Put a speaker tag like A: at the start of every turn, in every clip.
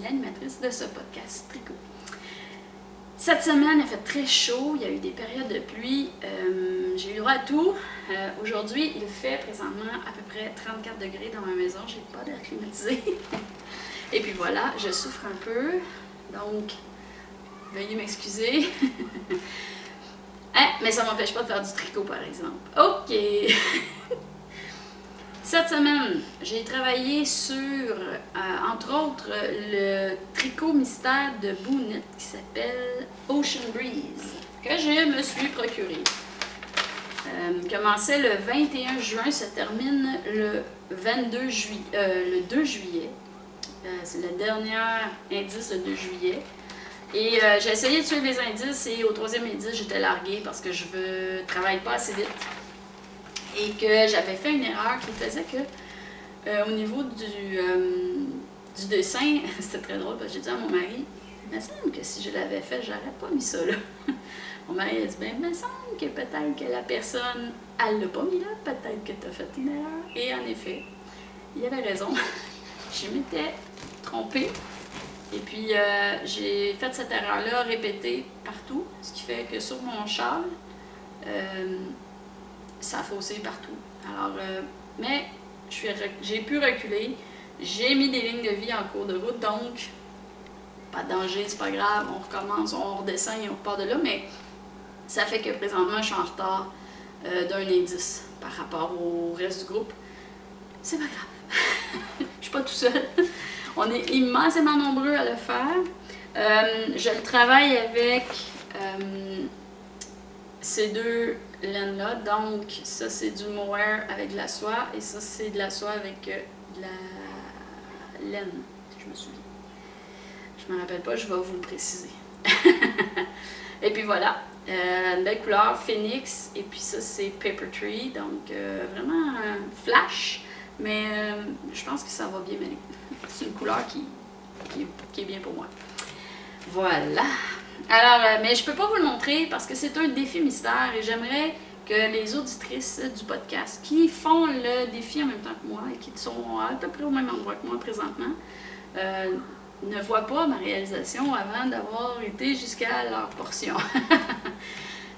A: l'animatrice de ce podcast Tricot. Cette semaine, il a fait très chaud, il y a eu des périodes de pluie, j'ai eu droit à tout. Aujourd'hui, il fait présentement à peu près 34 degrés dans ma maison, j'ai pas d'air climatisé. Et puis voilà, je souffre un peu, donc veuillez m'excuser. Hein, mais ça m'empêche pas de faire du tricot par exemple. Ok! Cette semaine, j'ai travaillé sur, entre autres, le tricot mystère de Boonit qui s'appelle Ocean Breeze, que je me suis procuré. Commençait le 21 juin, se termine le 2 juillet. C'est le dernier indice, le 2 juillet. Et j'ai essayé de suivre les indices et au troisième indice, j'étais larguée parce que je ne travaille pas assez vite. Et que j'avais fait une erreur qui faisait que au niveau du dessin, c'était très drôle parce que j'ai dit à mon mari, il me semble que si je l'avais fait, j'aurais pas mis ça là. Mon mari a dit, ben, il me semble que peut-être que la personne, elle l'a pas mis là, peut-être que tu as fait une erreur. Et en effet, il avait raison. Je m'étais trompée. Et puis, j'ai fait cette erreur-là répétée partout, ce qui fait que sur mon châle, ça a faussé partout. Alors, mais j'ai pu reculer, j'ai mis des lignes de vie en cours de route, donc pas de danger, c'est pas grave, on recommence, on redescend et on repart de là, mais ça fait que présentement, je suis en retard d'un indice par rapport au reste du groupe. C'est pas grave, je suis pas tout seul. On est immensément nombreux à le faire. Je le travaille avec ces deux laines-là. Donc, ça, c'est du mohair avec de la soie. Et ça, c'est de la soie avec de la laine, si je me souviens. Je me rappelle pas, je vais vous le préciser. Et puis voilà, une belle couleur, Phoenix. Et puis ça, c'est Paper Tree. Donc, vraiment flash. Mais je pense que ça va bien mêler. C'est une couleur qui est bien pour moi. Voilà. Alors, mais je peux pas vous le montrer parce que c'est un défi mystère et j'aimerais que les auditrices du podcast qui font le défi en même temps que moi et qui sont à peu près au même endroit que moi présentement ne voient pas ma réalisation avant d'avoir été jusqu'à leur portion.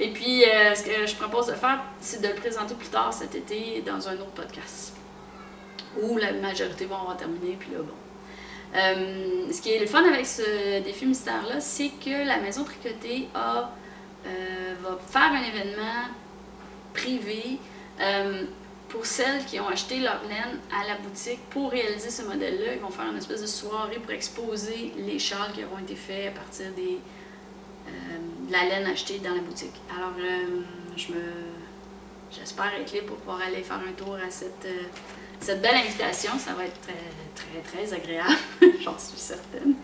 A: Et puis, ce que je propose de faire, c'est de le présenter plus tard cet été dans un autre podcast où la majorité vont avoir terminé, puis là, bon. Ce qui est le fun avec ce défi mystère-là, c'est que la maison tricotée va faire un événement privé pour celles qui ont acheté leur laine à la boutique pour réaliser ce modèle-là. Ils vont faire une espèce de soirée pour exposer les châles qui auront été faits à partir de la laine achetée dans la boutique. Alors, j'espère être libre pour pouvoir aller faire un tour à cette belle invitation. Ça va être très, très, très agréable, j'en suis certaine.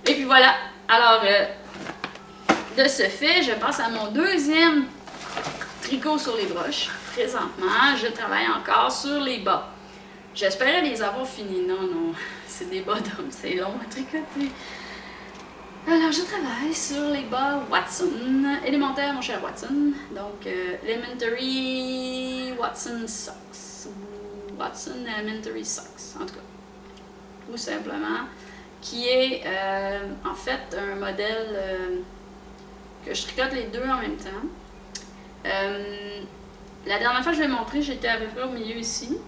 A: Et puis voilà, alors, de ce fait, je passe à mon deuxième tricot sur les broches. Présentement, je travaille encore sur les bas. J'espérais les avoir finis. Non, c'est des bas d'homme, c'est long à tricoter. Alors, je travaille sur les bas Watson, élémentaire, mon cher Watson. Donc, Elementary Watson Socks. Watson Elementary Socks, en tout cas. Tout simplement. Qui est, en fait, un modèle que je tricote les deux en même temps. La dernière fois que je l'ai montré, j'étais à peu près au milieu ici,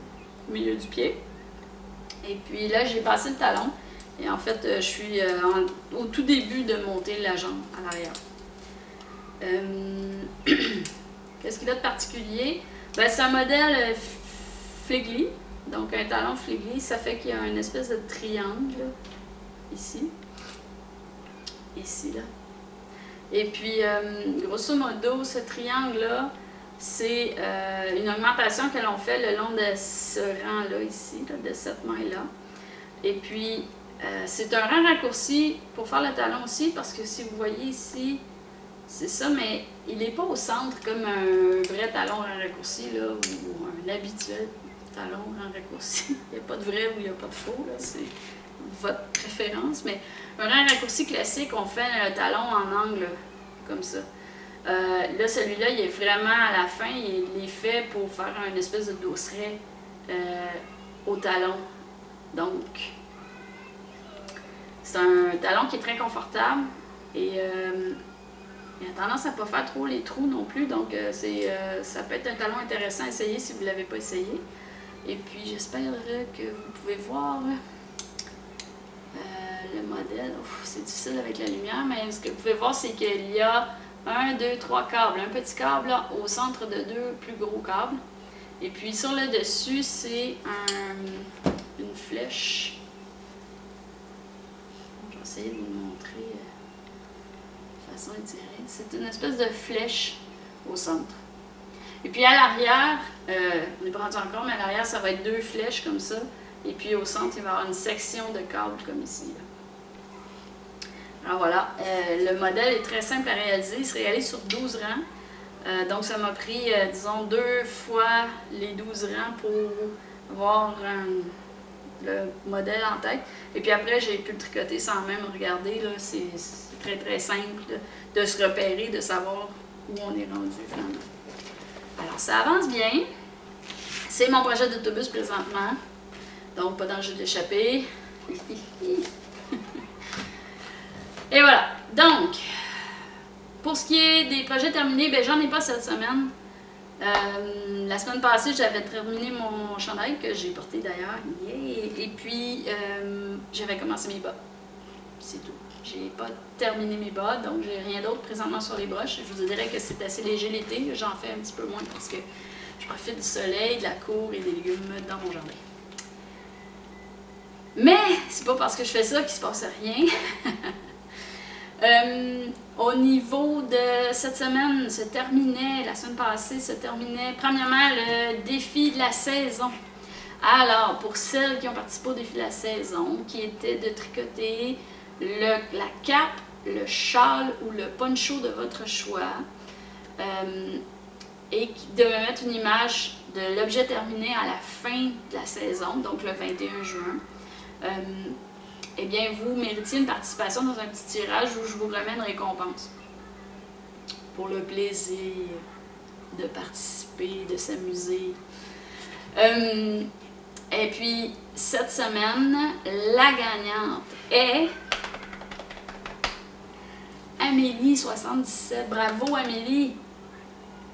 A: au milieu du pied. Et puis là, j'ai passé le talon. Et en fait, je suis au tout début de monter la jambe à l'arrière. Qu'est-ce qu'il y a de particulier? Ben, c'est un modèle Fligly, donc un talon Fligly. Ça fait qu'il y a une espèce de triangle ici. Ici, là. Et puis, grosso modo, ce triangle-là, c'est une augmentation que l'on fait le long de ce rang-là ici, là, de cette maille-là. Et puis, c'est un rang raccourci pour faire le talon aussi, parce que si vous voyez ici, c'est ça, mais il n'est pas au centre comme un vrai talon rang raccourci, là, ou un habituel talon rang raccourci. Il n'y a pas de vrai ou il n'y a pas de faux, là, c'est votre préférence. Mais un rang raccourci classique, on fait le talon en angle, comme ça. Là, celui-là, il est vraiment à la fin, il est fait pour faire une espèce de dosseret au talon. Donc, C'est un talon qui est très confortable et il a tendance à ne pas faire trop les trous non plus, donc ça peut être un talon intéressant à essayer si vous ne l'avez pas essayé. Et puis j'espère que vous pouvez voir le modèle. C'est difficile avec la lumière, mais ce que vous pouvez voir, c'est qu'il y a 1, 2, 3 câbles. Un petit câble là, au centre de 2 plus gros câbles. Et puis sur le dessus, c'est une flèche. Je vais essayer de vous le montrer de façon étirée. C'est une espèce de flèche au centre. Et puis à l'arrière, on n'est pas rendu encore, mais à l'arrière, ça va être 2 flèches comme ça. Et puis au centre, il va y avoir une section de câbles comme ici. Alors voilà, le modèle est très simple à réaliser. Il se réalise sur 12 rangs. Donc ça m'a pris, disons, 2 fois les 12 rangs pour avoir le modèle en tête. Et puis après, j'ai pu le tricoter sans même regarder. C'est très très simple de se repérer, de savoir où on est rendu finalement. Alors ça avance bien. C'est mon projet d'autobus présentement. Donc pas danger d'échapper. Et voilà. Donc, pour ce qui est des projets terminés, ben j'en ai pas cette semaine. La semaine passée, j'avais terminé mon chandail que j'ai porté d'ailleurs. Yeah. Et puis, j'avais commencé mes bas. C'est tout. J'ai pas terminé mes bas, donc j'ai rien d'autre présentement sur les broches. Je vous dirais que c'est assez léger l'été. J'en fais un petit peu moins parce que je profite du soleil, de la cour et des légumes dans mon jardin. Mais c'est pas parce que je fais ça qu'il se passe rien. Au niveau de cette semaine, la semaine passée se terminait premièrement le défi de la saison. Alors, pour celles qui ont participé au défi de la saison, qui était de tricoter la cape, le châle ou le poncho de votre choix, et qui devait mettre une image de l'objet terminé à la fin de la saison, donc le 21 juin, eh bien, vous méritiez une participation dans un petit tirage où je vous remets une récompense. Pour le plaisir de participer, de s'amuser. Et puis, cette semaine, la gagnante est Amélie77. Bravo Amélie!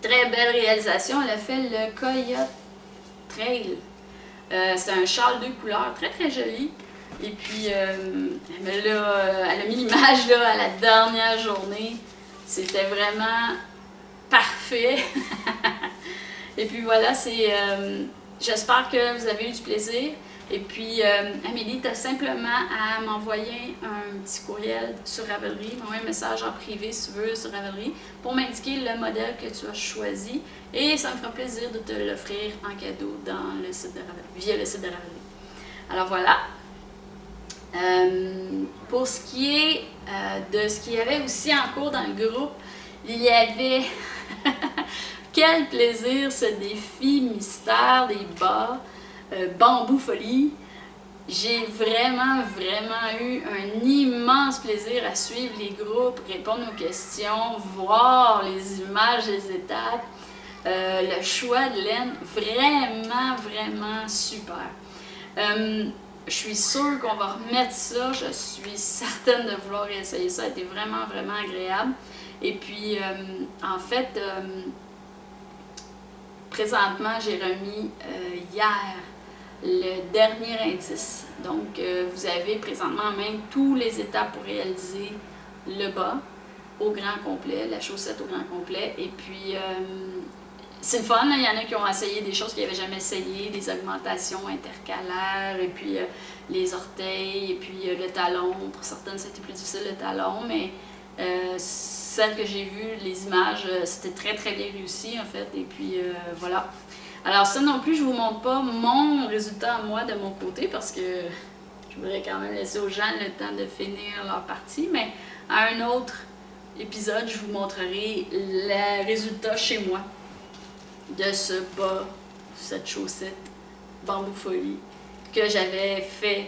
A: Très belle réalisation. Elle a fait le Coyote Trail. C'est un châle 2 couleurs, très très joli. Et puis, elle a mis l'image à la dernière journée. C'était vraiment parfait. Et puis voilà, j'espère que vous avez eu du plaisir. Et puis, Amélie, tu as simplement à m'envoyer un petit courriel sur Ravelry, m'envoyer un message en privé si tu veux sur Ravelry pour m'indiquer le modèle que tu as choisi. Et ça me fera plaisir de te l'offrir en cadeau dans le site de Ravelry, via le site de Ravelry. Alors voilà. Pour ce qui est de ce qu'il y avait aussi en cours dans le groupe, il y avait quel plaisir ce défi mystère des bas bambou folie. J'ai vraiment eu un immense plaisir à suivre les groupes, répondre aux questions, voir les images des étapes, le choix de laine, vraiment super. Je suis sûre qu'on va remettre ça, je suis certaine de vouloir essayer ça, ça a été vraiment agréable. Et puis, en fait, présentement, j'ai remis hier le dernier indice. Donc, vous avez présentement en main toutes les étapes pour réaliser le bas au grand complet, la chaussette au grand complet. Et puis, c'est le fun, là. Il y en a qui ont essayé des choses qu'ils n'avaient jamais essayé, des augmentations intercalaires, et puis les orteils, et puis le talon. Pour certaines, c'était plus difficile le talon, mais celles que j'ai vues, les images, c'était très bien réussi en fait. Et puis voilà. Alors ça non plus, je vous montre pas mon résultat à moi de mon côté parce que je voudrais quand même laisser aux gens le temps de finir leur partie, mais à un autre épisode, je vous montrerai le résultat chez moi de ce bas, cette chaussette bambou folie que j'avais fait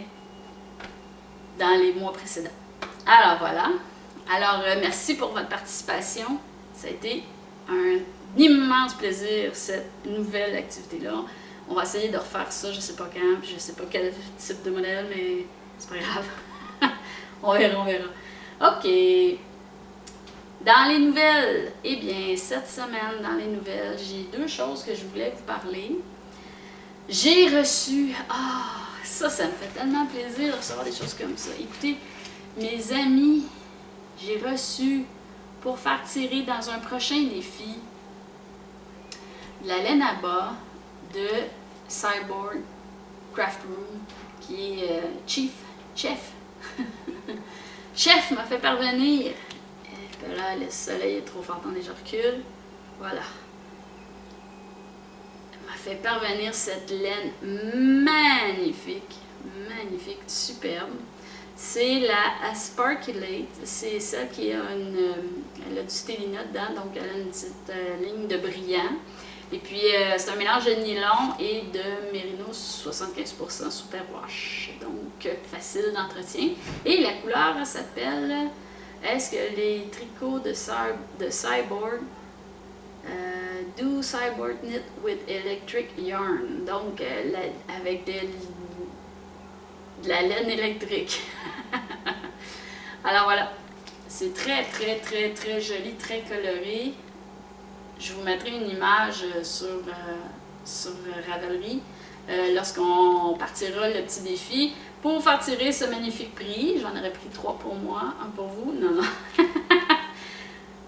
A: dans les mois précédents. Alors voilà. Alors merci pour votre participation. Ça a été un immense plaisir cette nouvelle activité-là. On va essayer de refaire ça, je sais pas quand, puis je sais pas quel type de modèle, mais c'est pas grave. On verra, on verra. OK. Dans les nouvelles, eh bien, cette semaine, dans les nouvelles, j'ai 2 choses que je voulais vous parler. J'ai reçu... ça me fait tellement plaisir de recevoir des choses comme ça. Écoutez, mes amis, j'ai reçu, pour faire tirer dans un prochain défi, de la laine à bas de Cyborg Craft Room, qui est Chef. Chef m'a fait parvenir. Et puis là, le soleil est trop fort. Attendez, je recule. Voilà. Elle m'a fait parvenir cette laine magnifique. Magnifique, superbe. C'est la Sparkulate. C'est celle qui a elle a du stélina dedans, donc elle a une petite ligne de brillant. Et puis, c'est un mélange de nylon et de mérino 75% superwash. Donc, facile d'entretien. Et la couleur, elle s'appelle... Est-ce que les tricots de Cyborg do Cyborg knit with electric yarn. Donc, avec de la laine électrique. Alors, voilà. C'est très, très, très, très joli, très coloré. Je vous mettrai une image sur Ravelry lorsqu'on partira le petit défi pour faire tirer ce magnifique prix. J'en aurais pris 3 pour moi, 1 pour vous. Non.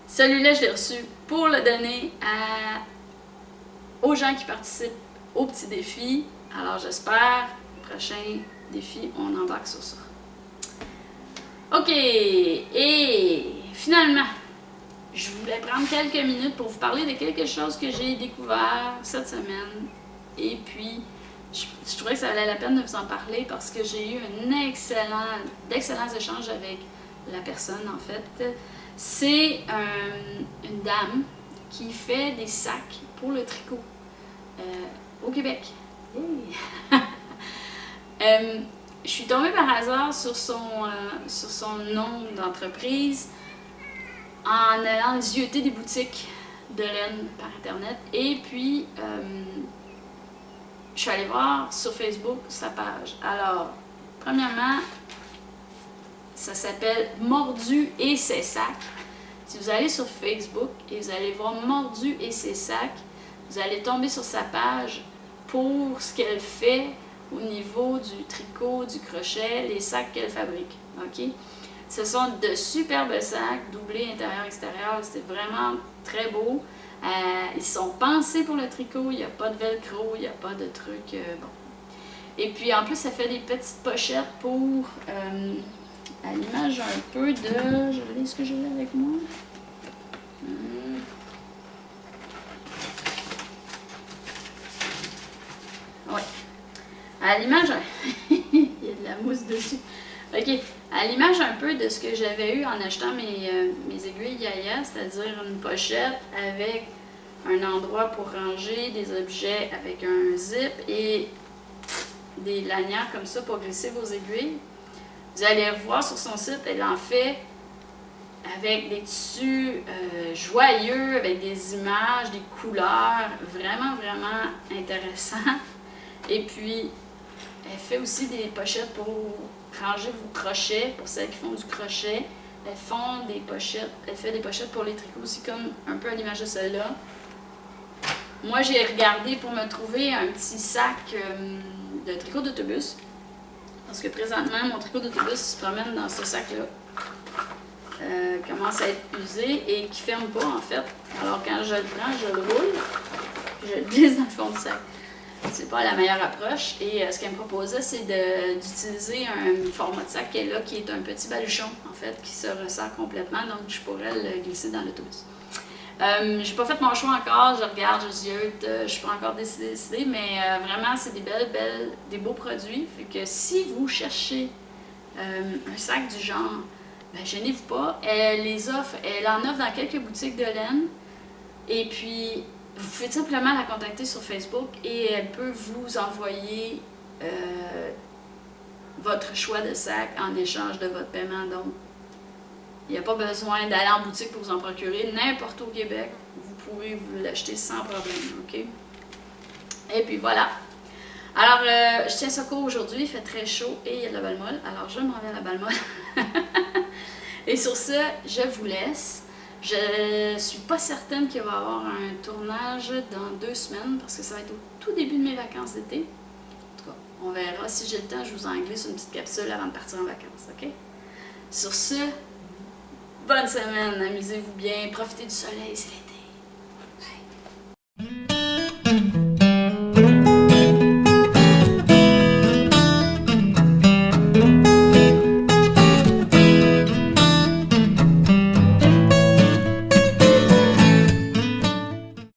A: Celui-là, je l'ai reçu pour le donner aux gens qui participent au petit défi. Alors, j'espère, prochain défi, on embarque sur ça. OK, et finalement, je voulais prendre quelques minutes pour vous parler de quelque chose que j'ai découvert cette semaine. Et puis, je trouvais que ça valait la peine de vous en parler parce que j'ai eu d'excellents échanges avec la personne, en fait. C'est une dame qui fait des sacs pour le tricot au Québec. Je suis tombée par hasard sur son nom d'entreprise en allant zioter des boutiques de laine par internet. Et puis, je suis allée voir sur Facebook sa page. Alors, premièrement, ça s'appelle Mordu et ses sacs. Si vous allez sur Facebook et vous allez voir Mordu et ses sacs, vous allez tomber sur sa page pour ce qu'elle fait au niveau du tricot, du crochet, les sacs qu'elle fabrique. OK? Ce sont de superbes sacs, doublés intérieur-extérieur. C'est vraiment très beau. Ils sont pensés pour le tricot. Il n'y a pas de velcro, il n'y a pas de truc. Bon. Et puis en plus, ça fait des petites pochettes pour, à l'image un peu de... Je vais lire ce que j'ai avec moi. Oui. À l'image... il y a de la mousse dessus. OK. À l'image un peu de ce que j'avais eu en achetant mes aiguilles Yaya, c'est-à-dire une pochette avec un endroit pour ranger des objets avec un zip et des lanières comme ça pour glisser vos aiguilles. Vous allez voir sur son site, elle en fait avec des tissus joyeux, avec des images, des couleurs, vraiment, vraiment intéressant. Et puis, elle fait aussi des pochettes pour ranger vos crochets, pour celles qui font du crochet. Elle fait des pochettes pour les tricots aussi, comme un peu à l'image de celle-là. Moi, j'ai regardé pour me trouver un petit sac de tricot d'autobus. Parce que présentement, mon tricot d'autobus se promène dans ce sac-là. Commence à être usé et qui ne ferme pas, en fait. Alors, quand je le prends, je le roule, puis je le glisse dans le fond du sac. C'est pas la meilleure approche. Et ce qu'elle me proposait, c'est d'utiliser un format de sac qu'elle a, qui est un petit baluchon, en fait, qui se resserre complètement. Donc, je pourrais le glisser dans l'autobus. J'ai pas fait mon choix encore. Je regarde, je ziote, je suis pas encore décidée, mais vraiment, c'est des beaux produits. Fait que si vous cherchez un sac du genre, ben, gênez-vous pas. Elle en offre dans quelques boutiques de laine. Et puis, vous pouvez simplement la contacter sur Facebook et elle peut vous envoyer votre choix de sac en échange de votre paiement. Donc, il n'y a pas besoin d'aller en boutique pour vous en procurer. N'importe où au Québec, vous pourrez vous l'acheter sans problème. OK? Et puis voilà. Alors, je tiens ça court aujourd'hui, il fait très chaud et il y a de la balle molle. Alors, je me reviens à la balle molle. Et sur ce, je vous laisse. Je suis pas certaine qu'il va y avoir un tournage dans 2 semaines parce que ça va être au tout début de mes vacances d'été. En tout cas, on verra. Si j'ai le temps, je vous en glisse une petite capsule avant de partir en vacances, ok? Sur ce, bonne semaine, amusez-vous bien, profitez du soleil, c'est l'été.